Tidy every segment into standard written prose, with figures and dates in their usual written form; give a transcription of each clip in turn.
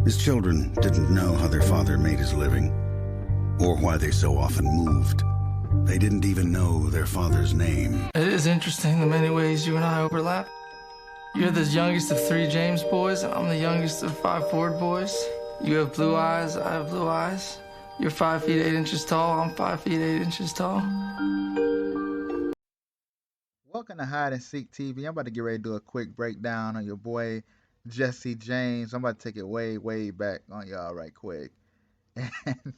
His children didn't know how their father made his living, or why they so often moved. They didn't even know their father's name. It is interesting the many ways you and I overlap. You're the youngest of 3 James boys, and I'm the youngest of 5 Ford boys. You have blue eyes, I have blue eyes. You're 5 feet 8 inches tall, I'm 5 feet 8 inches tall. Welcome to Hide and Seek TV. I'm about to get ready to do a quick breakdown on your boy Jesse James. I'm about to take it way, way back on y'all right quick. And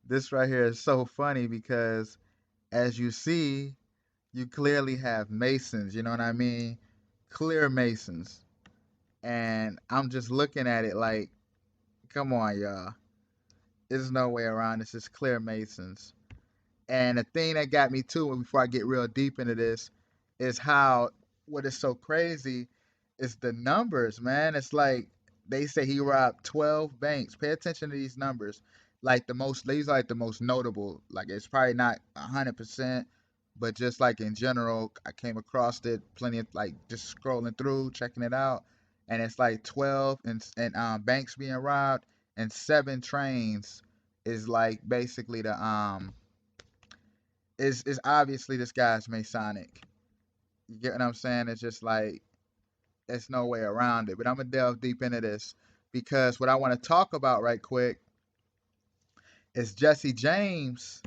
this right here is so funny because as you see, you clearly have Masons, you know what I mean? Clear Masons. And I'm just looking at it like, come on, y'all. There's no way around this. It's clear Masons. And the thing that got me too, before I get real deep into this, is how what is so crazy is the numbers, man. It's like they say he robbed 12 banks. Pay attention to these numbers. Like these are like the most notable. Like it's probably not 100%, but just like in general, I came across it plenty of like just scrolling through, checking it out, and it's like 12 and banks being robbed and 7 trains is like basically the is obviously this guy's Masonic. You get what I'm saying? It's just like there's no way around it. But I'm gonna delve deep into this because what I want to talk about right quick is Jesse James.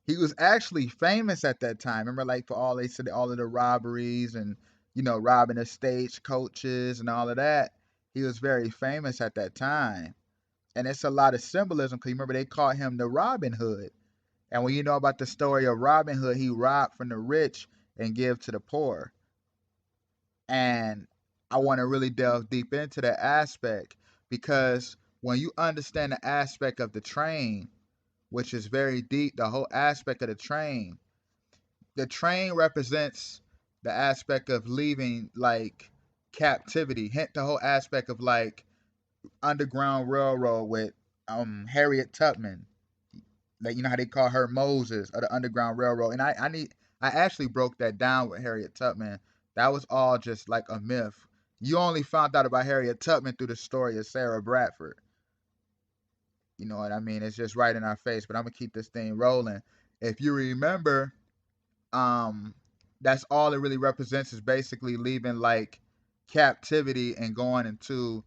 He was actually famous at that time. Remember, like for all they said, all of the robberies and robbing the stage coaches and all of that. He was very famous at that time, and it's a lot of symbolism. Cause you remember they called him the Robin Hood. And when you know about the story of Robin Hood, he robbed from the rich and give to the poor. And I want to really delve deep into that aspect because when you understand the aspect of the train, which is very deep, the whole aspect of the train represents the aspect of leaving like captivity. Hence the whole aspect of like Underground Railroad with Harriet Tubman. Like you know how they call her Moses of the Underground Railroad. And I actually broke that down with Harriet Tubman. That was all just like a myth. You only found out about Harriet Tubman through the story of Sarah Bradford. You know what I mean? It's just right in our face, but I'm gonna keep this thing rolling. If you remember, um, that's all it really represents is basically leaving like captivity and going into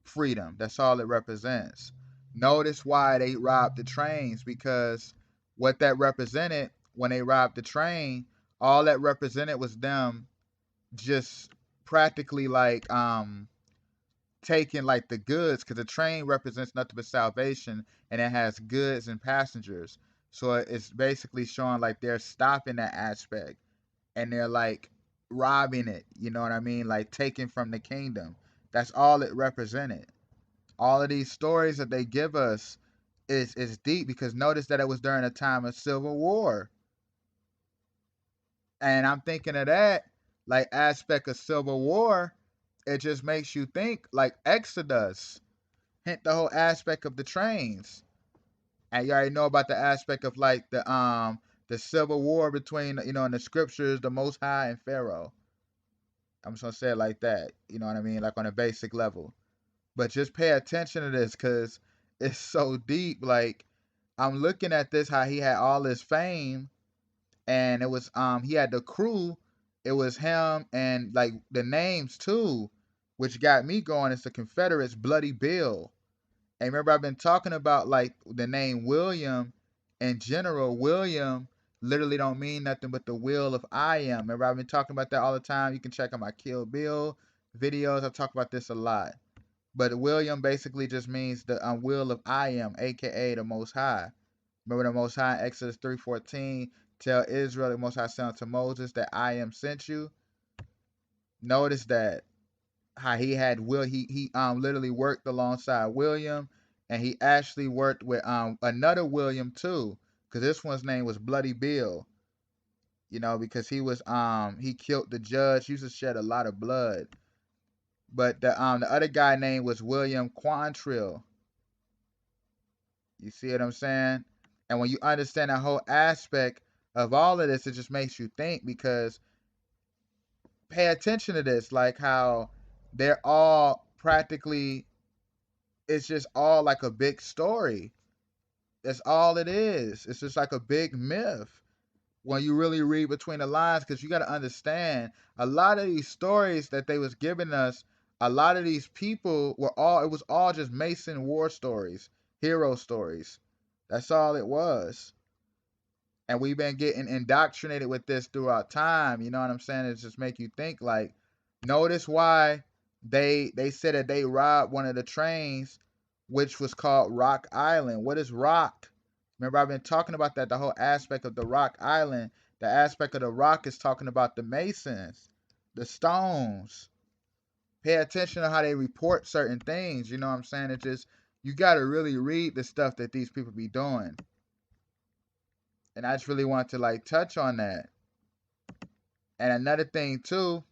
freedom. That's all it represents. Notice why they robbed the trains because what that represented when they robbed the train, all that represented was them just practically like taking like the goods because the train represents nothing but salvation and it has goods and passengers. So it's basically showing like they're stopping that aspect and they're like robbing it, you know what I mean? Like taking from the kingdom. That's all it represented. All of these stories that they give us is deep because notice that it was during a time of civil war. And I'm thinking of that like aspect of civil war. It just makes you think like Exodus. Hint the whole aspect of the trains. And you already know about the aspect of like the civil war between in the scriptures, the Most High and Pharaoh. I'm just gonna say it like that. You know what I mean? Like on a basic level. But just pay attention to this because it's so deep. Like I'm looking at this, how he had all this fame, and it was he had the crew. It was him and like the names too, which got me going. It's the Confederates, Bloody Bill. And remember, I've been talking about like the name William in general. William literally don't mean nothing but the will of I am. Remember, I've been talking about that all the time. You can check out my Kill Bill videos. I talk about this a lot. But William basically just means the will of I am, aka the Most High. Remember the Most High, Exodus 3:14, tell Israel the Most High said unto Moses that I am sent you. Notice that how he had he literally worked alongside William, and he actually worked with another William too, because this one's name was Bloody Bill. Because he was he killed the judge. He used to shed a lot of blood. But the other guy name was William Quantrill. You see what I'm saying? And when you understand that whole aspect of all of this, it just makes you think because pay attention to this, like how they're all practically it's just all like a big story. That's all it is. It's just like a big myth when you really read between the lines, because you got to understand a lot of these stories that they was giving us, a lot of these people were all, it was all just Mason war stories, hero stories. That's all it was. And we've been getting indoctrinated with this throughout time. You know what I'm saying? It's just make you think like, notice why they said that they robbed one of the trains, which was called Rock Island. What is rock? Remember, I've been talking about that, the whole aspect of the Rock Island. The aspect of the rock is talking about the Masons, the stones. Pay attention to how they report certain things. You know what I'm saying? It just, you got to really read the stuff that these people be doing. And I just really want to like touch on that. And another thing too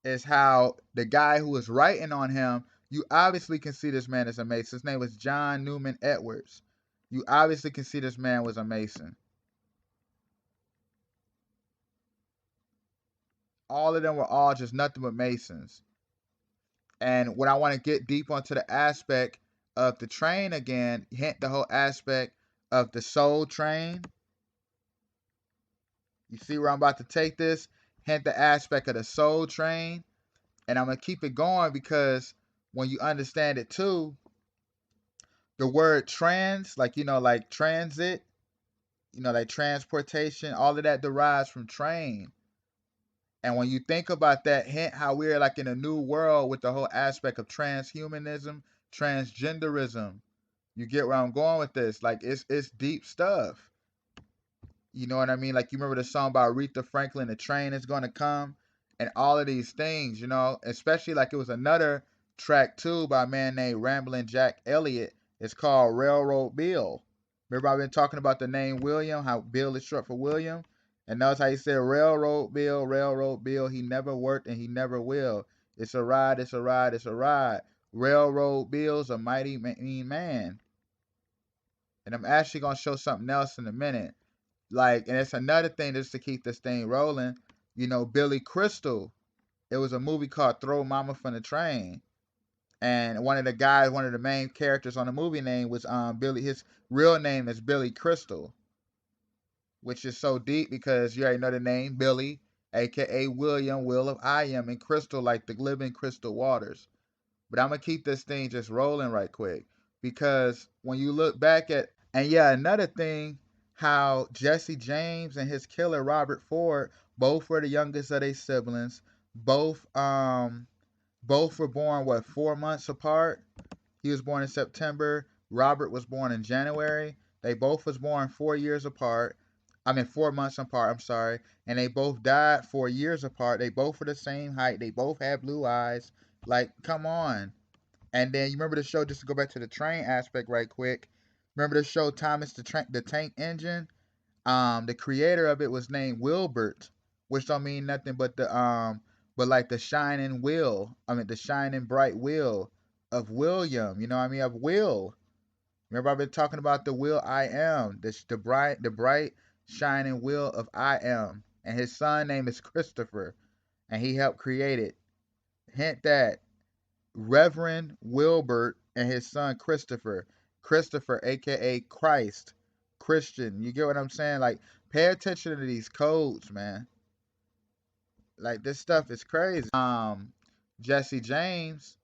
is how the guy who was writing on him, you obviously can see this man as a Mason. His name was John Newman Edwards. You obviously can see this man was a Mason. All of them were all just nothing but Masons. And what I want to get deep onto the aspect of the train again, hint the whole aspect of the soul train. You see where I'm about to take this? Hint the aspect of the soul train. And I'm going to keep it going because when you understand it too, the word trans, like, like transit, like transportation, all of that derives from train. And when you think about that, hint how we're like in a new world with the whole aspect of transhumanism, transgenderism. You get where I'm going with this? Like it's deep stuff. You know what I mean? Like you remember the song by Aretha Franklin, "The Train Is Gonna Come," and all of these things, especially like it was another track too by a man named Ramblin' Jack Elliott. It's called Railroad Bill. Remember I've been talking about the name William, how Bill is short for William? And notice how he said Railroad Bill, he never worked and he never will. It's a ride, it's a ride, it's a ride. Railroad Bill's a mighty mean man. And I'm actually going to show something else in a minute. Like, and it's another thing just to keep this thing rolling. Billy Crystal. It was a movie called Throw Mama from the Train. And one of the main characters on the movie name was Billy. His real name is Billy Crystal, which is so deep because you already know the name Billy, aka William, Will of I Am, and Crystal, like the living crystal waters. But I'm gonna keep this thing just rolling right quick because when you look back at, and yeah, another thing, how Jesse James and his killer Robert Ford both were the youngest of their siblings. Both were born 4 months apart. He was born in September. Robert was born in January. They both was born 4 years apart. 4 months apart, I'm sorry. And they both died 4 years apart. They both were the same height. They both had blue eyes. Like, come on. And then you remember the show, just to go back to the train aspect right quick. Remember the show Thomas the Tank Engine? The creator of it was named Wilbert, which don't mean nothing but but like the shining wheel. The shining bright wheel of William. Of Will. Remember I've been talking about the Will I Am, the bright shining will of I Am, and his son name is Christopher, and he helped create it. Hint that Reverend Wilbert and his son Christopher, aka Christ, Christian. You get what I'm saying? Like, pay attention to these codes, man. Like, this stuff is crazy. Jesse James,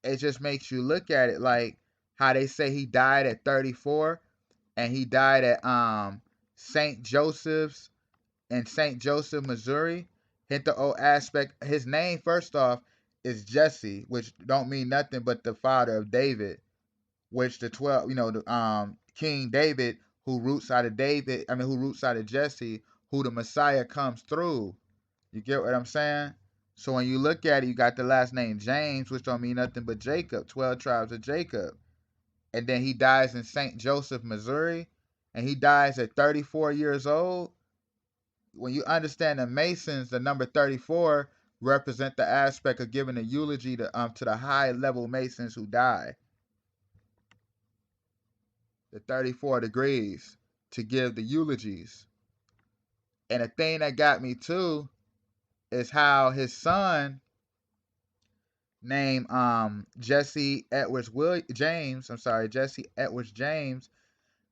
it just makes you look at it like how they say he died at 34, and he died at St. Joseph's in St. Joseph, Missouri. Hint the old aspect. His name, first off, is Jesse, which don't mean nothing but the father of David, which King David, who roots out of Jesse, who the Messiah comes through. You get what I'm saying? So when you look at it, you got the last name James, which don't mean nothing but Jacob, 12 tribes of Jacob. And then he dies in St. Joseph, Missouri, and he dies at 34 years old. When you understand the Masons, the number 34 represent the aspect of giving a eulogy to the high level Masons who die. The 34 degrees to give the eulogies. And the thing that got me too is how his son named Jesse Edwards James. I'm sorry, Jesse Edwards James.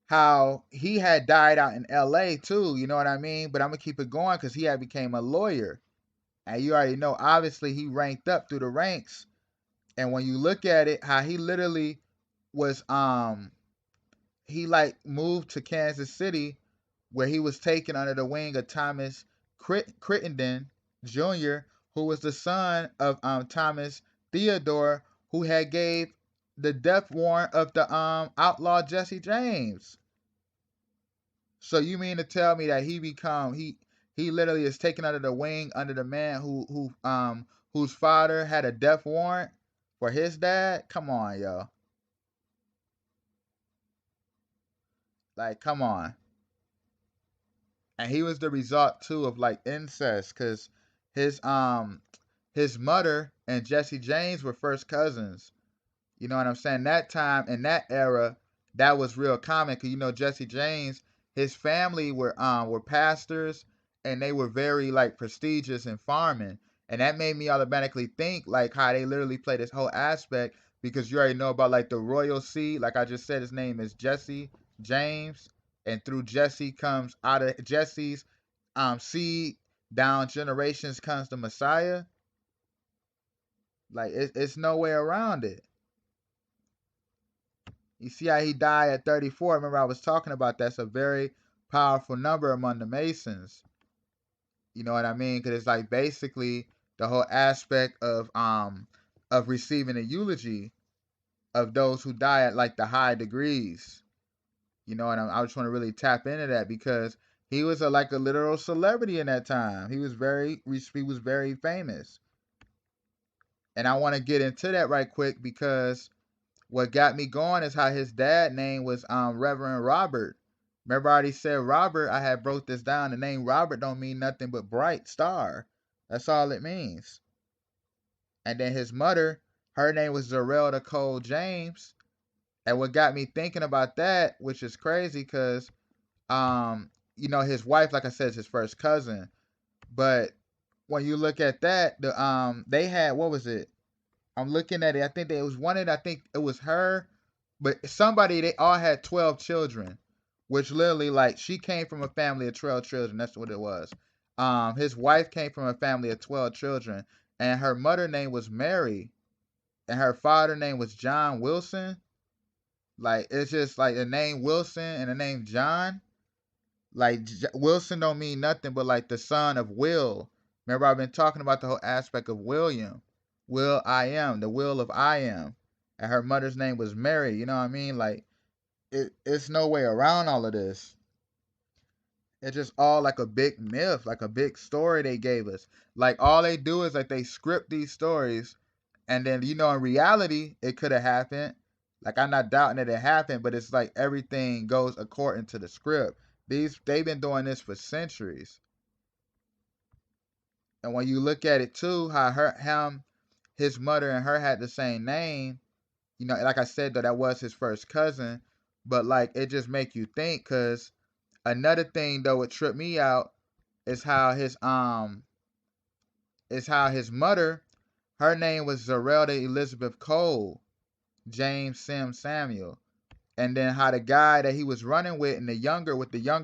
How he had died out in L.A. too. You know what I mean? But I'm gonna keep it going because he had became a lawyer, and you already know. Obviously, he ranked up through the ranks. And when you look at it, how he literally was he like moved to Kansas City, where he was taken under the wing of Thomas Crittenden Jr., who was the son of Thomas Theodore, who had gave the death warrant of the outlaw Jesse James. So you mean to tell me that he literally is taken under the wing under the man whose father had a death warrant for his dad? Come on, yo. Like, come on. And he was the result too of like incest, because his mother and Jesse James were first cousins. You know what I'm saying? That time in that era, that was real common, because you know Jesse James, his family were pastors, and they were very like prestigious in farming. And that made me automatically think like how they literally play this whole aspect, because you already know about like the royal seed. Like I just said, his name is Jesse James, and through Jesse comes out of Jesse's seed down generations comes the Messiah. Like it's no way around it. You see how he died at 34. Remember I was talking about that's a very powerful number among the Masons. You know what I mean? Because it's like basically the whole aspect of receiving a eulogy of those who die at like the high degrees. You know, and I just want to really tap into that, because he was like a literal celebrity in that time. He was very famous. And I want to get into that right quick, because what got me going is how his dad name was Reverend Robert. Remember I already said Robert, I had broke this down. The name Robert don't mean nothing but bright star. That's all it means. And then his mother, her name was Zerelda Cole James. And what got me thinking about that, which is crazy, because you know, his wife, like I said, is his first cousin. But when you look at that, they had, what was it? I'm looking at it. I think I think it was her, but somebody, they all had 12 children, which literally, like, she came from a family of 12 children. That's what it was. His wife came from a family of 12 children, and her mother name was Mary, and her father name was John Wilson. Like, it's just like the name Wilson and the name John. Like, Wilson don't mean nothing but like the son of Will. Remember, I've been talking about the whole aspect of William. Will I am, the will of I am. And her mother's name was Mary. You know what I mean? Like, it's no way around all of this. It's just all like a big myth, like a big story they gave us. Like, all they do is like they script these stories, and then, you know, in reality, it could have happened. Like, I'm not doubting that it happened, but it's like everything goes according to the script. They've been doing this for centuries. And when you look at it too, how his mother and her had the same name, you know, like I said, though, that was his first cousin. But like, it just make you think, because another thing though, what tripped me out is how his mother, her name was Zerelda Elizabeth Cole James Samuel. And then how the guy that he was running with and the younger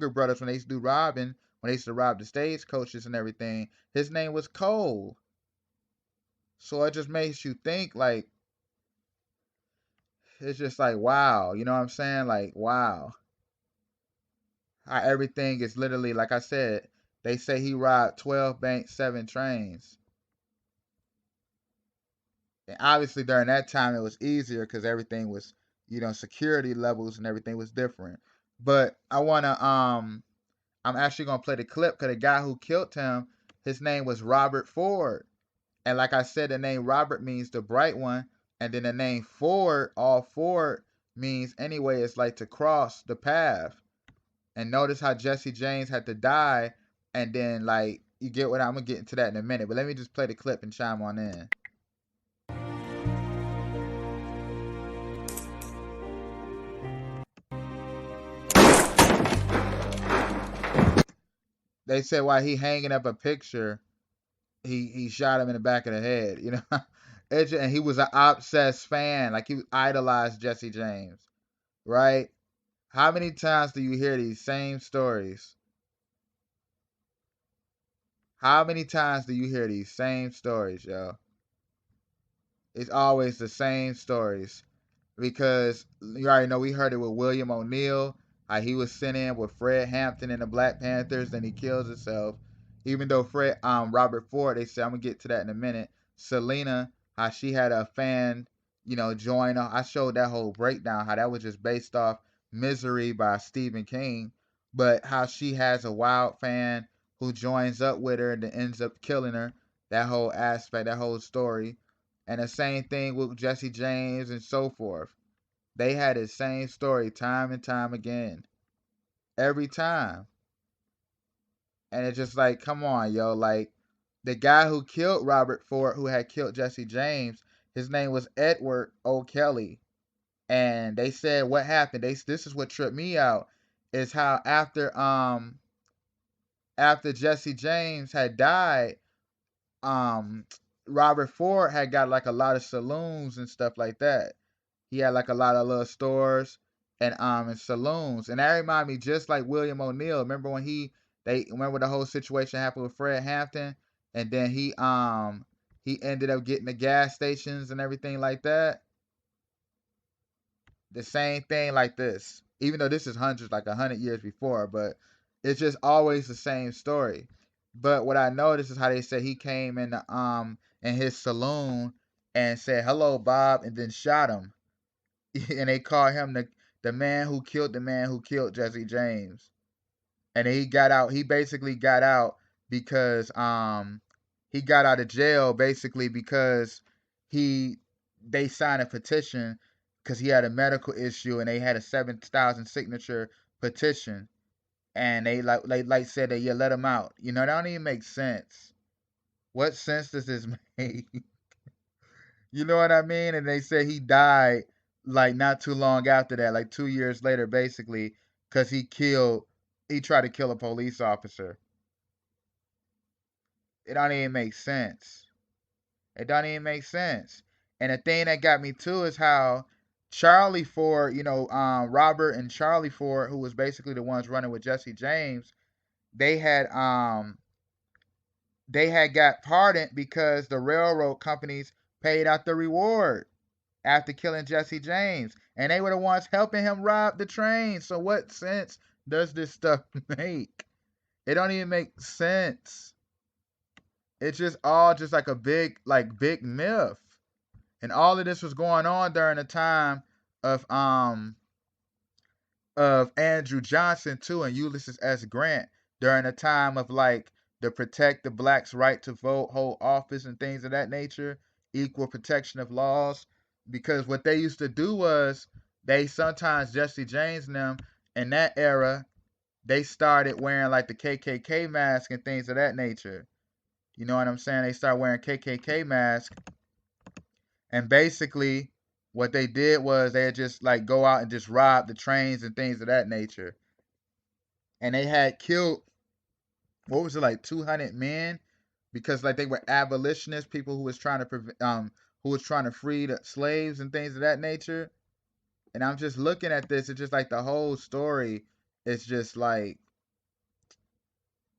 brothers, when they used to do robbing, when they used to rob the stagecoaches and everything, his name was Cole. So it just makes you think, like, it's just like, wow, you know what I'm saying? Like, wow. How everything is literally, like I said, they say he robbed 12 banks, 7 trains. And obviously during that time it was easier because everything was, you know, security levels and everything was different. But I'm actually gonna play the clip, because the guy who killed him, his name was Robert Ford. And like I said, the name Robert means the bright one, and then the name Ford, all Ford means anyway, it's like to cross the path. And notice how Jesse James had to die, and then like, you get what I'm gonna get into that in a minute. But let me just play the clip and chime on in. They said while he hanging up a picture, he shot him in the back of the head, you know. And he was an obsessed fan, like he idolized Jesse James, right? How many times do you hear these same stories? How many times do you hear these same stories, yo? It's always the same stories. Because you already know we heard it with William O'Neill, how he was sent in with Fred Hampton and the Black Panthers, then he kills himself. Even though Robert Ford, they said, I'm gonna get to that in a minute. Selena, how she had a fan, join her. I showed that whole breakdown, how that was just based off Misery by Stephen King, but how she has a wild fan who joins up with her and then ends up killing her. That whole aspect, that whole story. And the same thing with Jesse James and so forth. They had the same story time and time again. Every time. And it's just like, come on, yo. Like, the guy who killed Robert Ford, who had killed Jesse James, his name was Edward O'Kelly. And they said what happened. This is what tripped me out. Is how after Jesse James had died, Robert Ford had got like a lot of saloons and stuff like that. He had like a lot of little stores and saloons. And that reminded me just like William O'Neill. Remember when they remember the whole situation happened with Fred Hampton, and then he ended up getting the gas stations and everything like that. The same thing like this. Even though this is hundreds, like 100 years before, but it's just always the same story. But what I noticed is how they said he came in his saloon and said hello, Bob, and then shot him. And they call him the man who killed Jesse James. And he got out. He basically got out because he got out of jail basically because they signed a petition because he had a medical issue and they had a 7,000 signature petition and they like said that let him out. That don't even make sense. What sense does this make? You know what I mean? And they said he died like not too long after that, like 2 years later, basically, because he tried to kill a police officer. It don't even make sense. It don't even make sense. And the thing that got me too is how Charlie Ford, Robert and Charlie Ford, who was basically the ones running with Jesse James, they had got pardoned because the railroad companies paid out the reward after killing Jesse James. And they were the ones helping him rob the train. So what sense does this stuff make? It don't even make sense. It's just all just like a big myth. And all of this was going on during the time of Andrew Johnson too and Ulysses S. Grant during the time of like the protect the blacks' right to vote, hold office and things of that nature, equal protection of laws. Because what they used to do was they sometimes Jesse James and them in that era, they started wearing like the KKK mask and things of that nature. You know what I'm saying? They started wearing KKK masks. And basically what they did was they just like go out and just rob the trains and things of that nature. And they had killed, what was it, like 200 men because like they were abolitionists, people who was trying to free the slaves and things of that nature. And I'm just looking at this, it's just like the whole story is just like,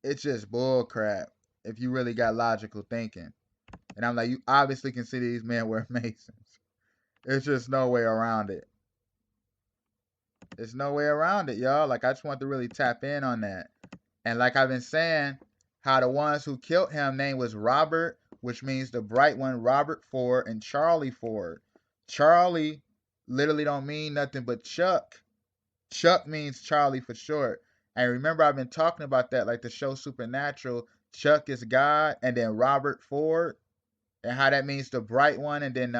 it's just bull crap if you really got logical thinking. And I'm like, you obviously can see these men were Masons. There's just no way around it. There's no way around it, y'all. Like, I just want to really tap in on that. And like I've been saying, how the ones who killed him, name was Robert, which means the bright one, Robert Ford, and Charlie Ford. Charlie literally don't mean nothing but Chuck. Chuck means Charlie for short. And remember, I've been talking about that, like the show Supernatural. Chuck is God, and then Robert Ford, and how that means the bright one, and then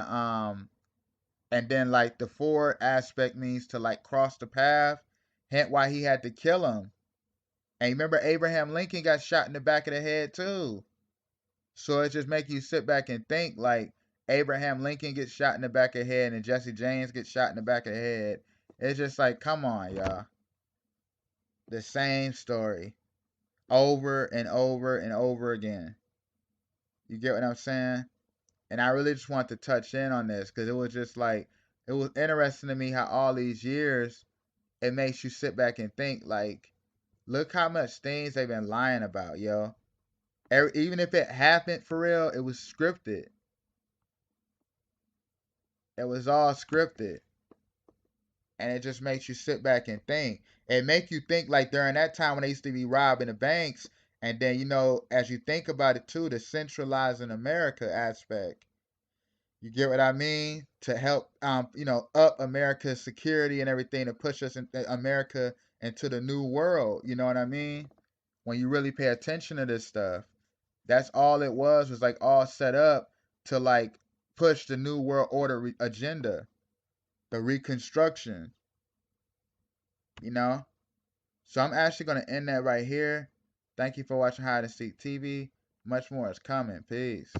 like the Ford aspect means to like cross the path. Hence why he had to kill him. And remember, Abraham Lincoln got shot in the back of the head too. So it just make you sit back and think like Abraham Lincoln gets shot in the back of the head and Jesse James gets shot in the back of the head. It's just like, come on, y'all. The same story over and over and over again. You get what I'm saying? And I really just want to touch in on this because it was just like, it was interesting to me how all these years it makes you sit back and think, like, look how much things they've been lying about, yo. Even if it happened for real, it was scripted. It was all scripted. And it just makes you sit back and think. It make you think like during that time when they used to be robbing the banks, and then, you know, as you think about it too, the centralizing America aspect. You get what I mean? To help, you know, up America's security and everything to push us in America into the new world. You know what I mean? When you really pay attention to this stuff, that's all it was like all set up to like push the new world order agenda, the reconstruction. You know. So I'm actually gonna end that right here. Thank you for watching Hide and Seek TV. Much more is coming. Peace.